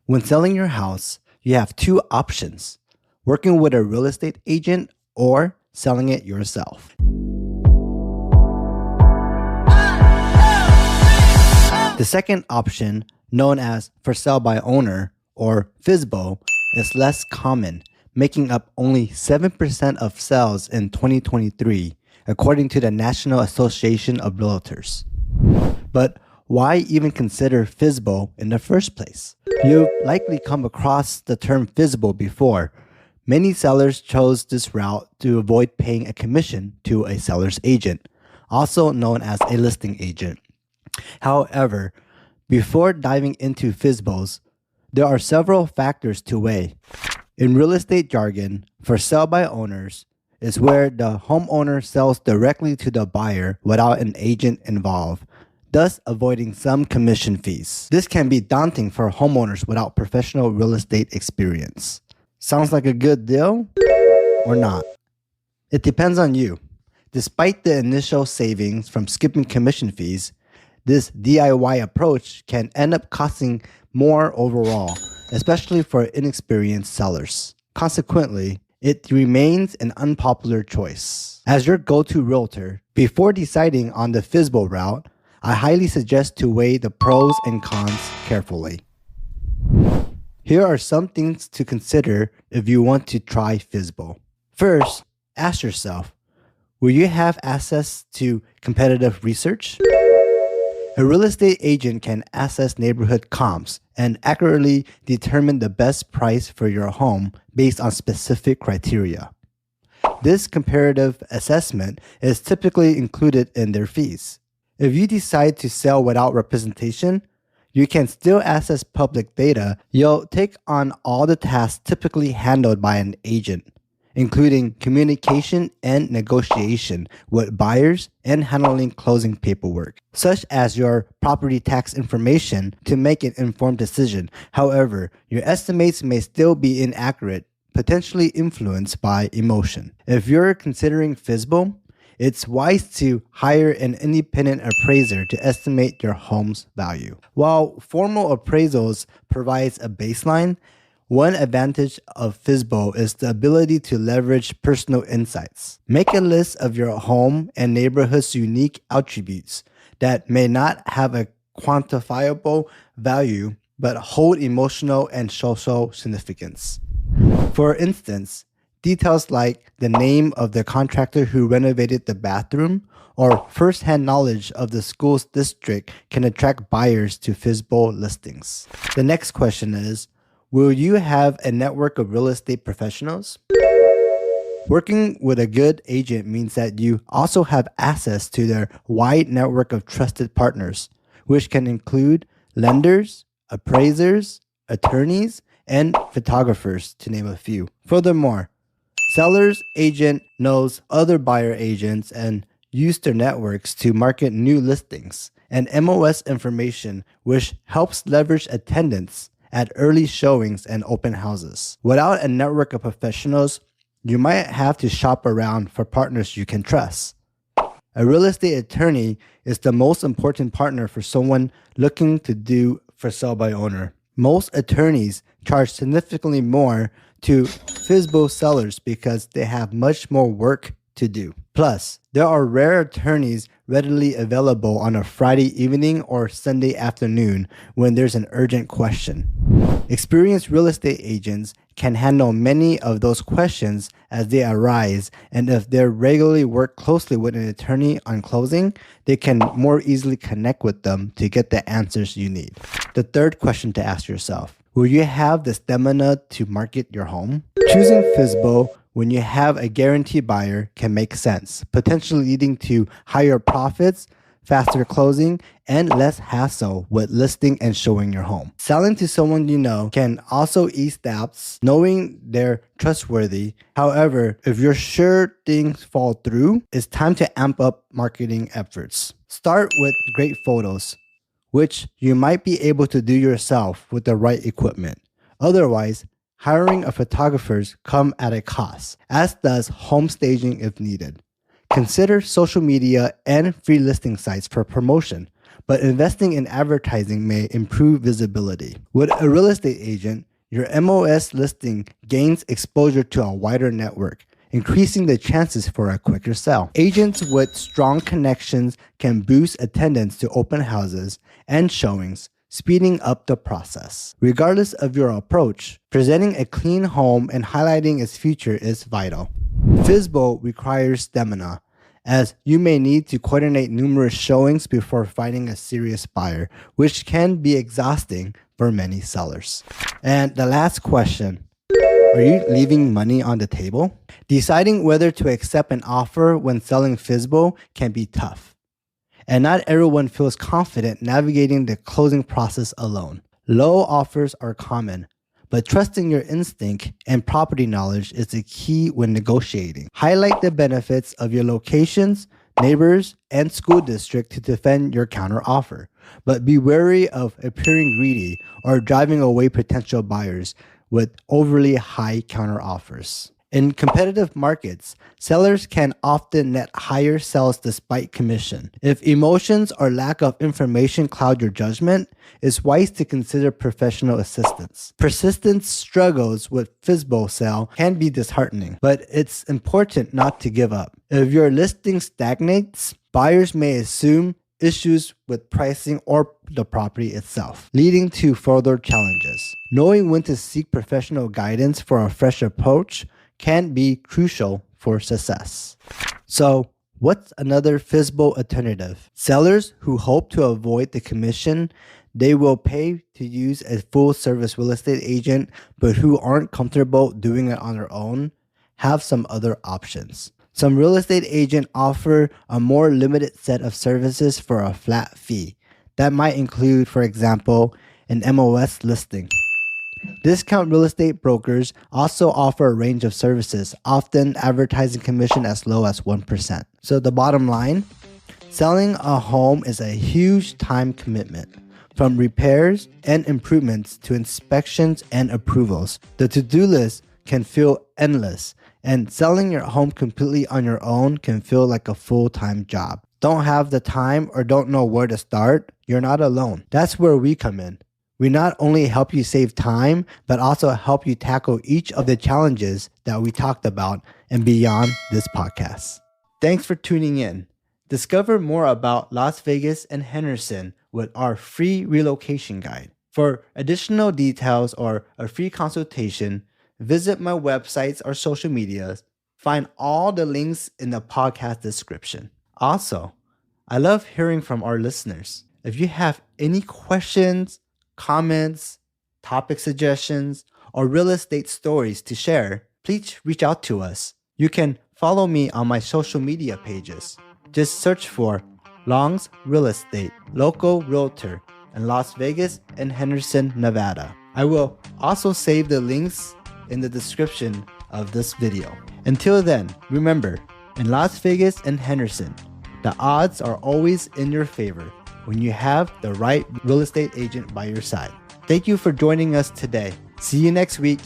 When selling your house, you have two options: working with a real estate agent or selling it yourself. The second option, known as for sale by owner or FSBO, is less common, making up only 7% of sales in 2023, according to the National Association of Realtors. But why even consider FSBO in the first place? You've likely come across the term FSBO before. Many sellers chose this route to avoid paying a commission to a seller's agent, also known as a listing agent. However, before diving into FSBOs, there are several factors to weigh. In real estate jargon, for sale by owners is where the homeowner sells directly to the buyer without an agent involved, thus avoiding some commission fees. This can be daunting for homeowners without professional real estate experience. Sounds like a good deal or not? It depends on you. Despite the initial savings from skipping commission fees, this DIY approach can end up costing more overall, especially for inexperienced sellers. Consequently, it remains an unpopular choice. As your go-to realtor, before deciding on the FSBO route, I highly suggest to weigh the pros and cons carefully. Here are some things to consider if you want to try FSBO. First, ask yourself, will you have access to competitive research? A real estate agent can assess neighborhood comps and accurately determine the best price for your home based on specific criteria. This comparative assessment is typically included in their fees. If you decide to sell without representation, you can still access public data. You'll take on all the tasks typically handled by an agent, including communication and negotiation with buyers and handling closing paperwork, such as your property tax information to make an informed decision. However, your estimates may still be inaccurate, potentially influenced by emotion. If you're considering FSBO, it's wise to hire an independent appraiser to estimate your home's value. While formal appraisals provides a baseline, one advantage of FSBO is the ability to leverage personal insights. Make a list of your home and neighborhood's unique attributes that may not have a quantifiable value but hold emotional and social significance. For instance, details like the name of the contractor who renovated the bathroom or first-hand knowledge of the school's district can attract buyers to FSBO listings. The next question is, will you have a network of real estate professionals? Working with a good agent means that you also have access to their wide network of trusted partners, which can include lenders, appraisers, attorneys, and photographers, to name a few. Furthermore, seller's agent knows other buyer agents and use their networks to market new listings and MOS information, which helps leverage attendance at early showings and open houses. Without a network of professionals, you might have to shop around for partners you can trust. A real estate attorney is the most important partner for someone looking to do for sale by owner. Most attorneys charge significantly more to FSBO sellers because they have much more work to do. Plus, there are rare attorneys readily available on a Friday evening or Sunday afternoon when there's an urgent question. Experienced real estate agents can handle many of those questions as they arise, and if they regularly work closely with an attorney on closing, they can more easily connect with them to get the answers you need. The third question to ask yourself, will you have the stamina to market your home? Choosing FSBO when you have a guaranteed buyer can make sense, potentially leading to higher profits, faster closing, and less hassle with listing and showing your home. Selling to someone you know can also ease doubts, knowing they're trustworthy. However, if you're sure things fall through, it's time to amp up marketing efforts. Start with great photos, which you might be able to do yourself with the right equipment. Otherwise, hiring a photographer comes at a cost, as does home staging if needed. Consider social media and free listing sites for promotion. but investing in advertising may improve visibility. With a real estate agent, your MOS listing gains exposure to a wider network, increasing the chances for a quicker sale. Agents with strong connections can boost attendance to open houses and showings, speeding up the process. Regardless of your approach, presenting a clean home and highlighting its future is vital. FSBO requires stamina, as you may need to coordinate numerous showings before finding a serious buyer, which can be exhausting for many sellers. And the last question, are you leaving money on the table? Deciding whether to accept an offer when selling FSBO can be tough, and not everyone feels confident navigating the closing process alone. Low offers are common, but trusting your instinct and property knowledge is the key when negotiating. Highlight the benefits of your locations, neighbors, and school district to defend your counteroffer, but be wary of appearing greedy or driving away potential buyers with overly high counteroffers. In competitive markets, sellers can often net higher sales despite commission. If emotions or lack of information cloud your judgment, it's wise to consider professional assistance. Persistent struggles with FSBO sale can be disheartening, but it's important not to give up. If your listing stagnates, buyers may assume issues with pricing or the property itself, leading to further challenges. Knowing when to seek professional guidance for a fresh approach can be crucial for success. So, what's another FSBO alternative? Sellers who hope to avoid the commission they will pay to use a full-service real estate agent, but who aren't comfortable doing it on their own, have some other options. Some real estate agents offer a more limited set of services for a flat fee. That might include, for example, an MOS listing. Discount real estate brokers also offer a range of services, often advertising commission as low as 1%. So the bottom line, selling a home is a huge time commitment. From repairs and improvements to inspections and approvals, the to-do list can feel endless, and selling your home completely on your own can feel like a full-time job. Don't have the time or don't know where to start? You're not alone. That's where we come in. We not only help you save time, but also help you tackle each of the challenges that we talked about and beyond this podcast. Thanks for tuning in. Discover more about Las Vegas and Henderson with our free relocation guide. For additional details or a free consultation, visit my websites or social medias. Find all the links in the podcast description. Also, I love hearing from our listeners. If you have any questions, comments, topic suggestions, or real estate stories to share, please reach out to us. You can follow me on my social media pages. Just search for Long's Real Estate, local realtor in Las Vegas and Henderson, Nevada. I will also save the links in the description of this video. Until then, remember, in Las Vegas and Henderson, the odds are always in your favor when you have the right real estate agent by your side. Thank you for joining us today. See you next week.